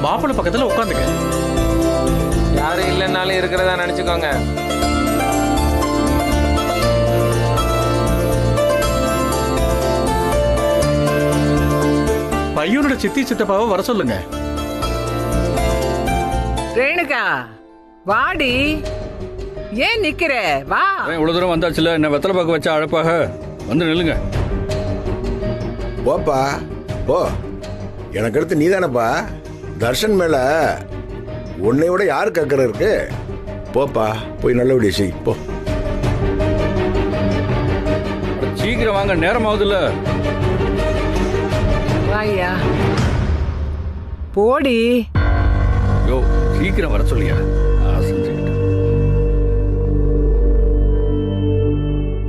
மாப்பிள்ளை பக்கத்துல உட்காந்துக்க. யாரும் இல்லைன்னாலும் இருக்கிறதா நினைச்சுக்கோங்க. பையனோட சித்தி சித்தப்பாவை வர சொல்லுங்க. ரேணுகா வாடி, ஏன் நிக்கிற? வா. இவ்வளவு தூரம் வந்தாச்சுல, என்ன வெத்தலை பாக்கு வச்சா அழப்பாக வந்து நில்லுங்க. போப்பா போ, எனக்கு அடுத்து நீ தானப்பா. தர்ஷன் மேல உன்னை விட யாரு கேட்கற இருக்கு? போப்பா போய் நல்லபடியா செய் போ. சீக்கிரம் வாங்க, நேரம் ஆகுதுல்ல. வாயா போடி. யோ சீக்கிரம் வர சொல்லியா.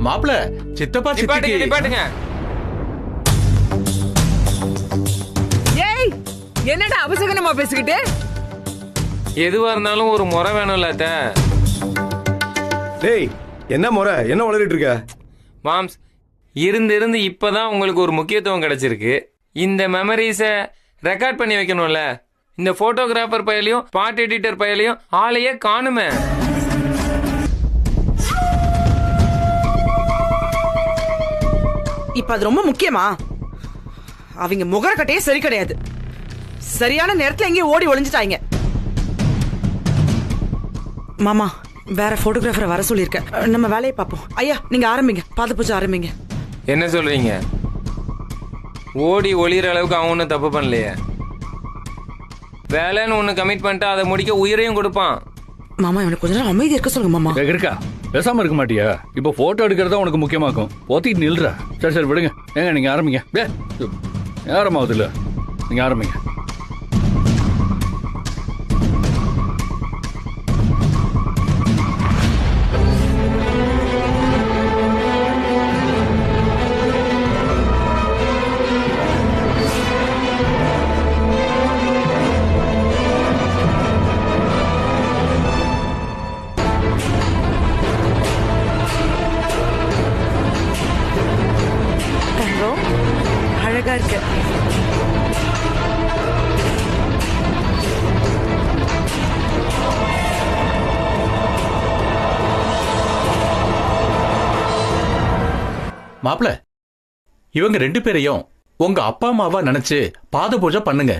மாப்பிள்ள சித்தப்பா சித்திக்கு நிப்பாட்டுங்க. ஏய் என்னடா அவசகனமா பேசிக்கிட்டு? எதுவா இருந்தாலும் ஒரு முறை வேணும்ல அத்தை. டேய் என்ன முறை, என்ன வளரிட்டு இருக்க? மாம்ஸ், இருந்து இப்பதான் உங்களுக்கு ஒரு முக்கியத்துவம் கிடைச்சிருக்கு. இந்த மெமரிஸை ரெக்கார்ட் பண்ணி வைக்கணும்ல. இந்த போட்டோகிராஃபர் பையலையும் பாட்டு எடிட்டர் பையலையும் ஆளையே காணுமே. இப்ப அது ரொம்ப முக்கியமா? அவங்க முகரக்கட்டையே சரி கிடையாது. சரியான நேரத்துல எங்கேயும் ஓடி ஒளிஞ்சிட்டாங்க. மாமா வேற போட்டோகிராஃபரை வர சொல்லியிருக்கேன். நம்ம வேலையை பார்ப்போம். ஐயா நீங்க ஆரம்பிங்க, பாத பூஜை ஆரம்பிங்க. என்ன சொல்றீங்க? ஓடி ஒளிகிற அளவுக்கு அவன் ஒன்றும் தப்பு பண்ணலையே. வேலைன்னு ஒன்று கமிட் பண்ணிட்டு அதை முடிக்க உயிரையும் கொடுப்பான். மாமா இவனுக்கு கொஞ்ச நேரம் அமைதி இருக்க சொல்லுங்க மாமா. இருக்கா, பேசாம இருக்க மாட்டியா? இப்போ போட்டோ எடுக்கிறதா உனக்கு முக்கியமாக்கும். போத்திட்டு நில்றா. சரி சரி விடுங்க. ஏங்க நீங்க ஆரம்பிங்க. நேரம் ஆகுதுல்ல, நீங்க ஆரம்பிங்க. அழகா இருக்கு. மாப்பிள்ள இவங்க 2 பேரையும் உங்க அப்பா அம்மாவா நினைச்சு பாத பூஜை பண்ணுங்க.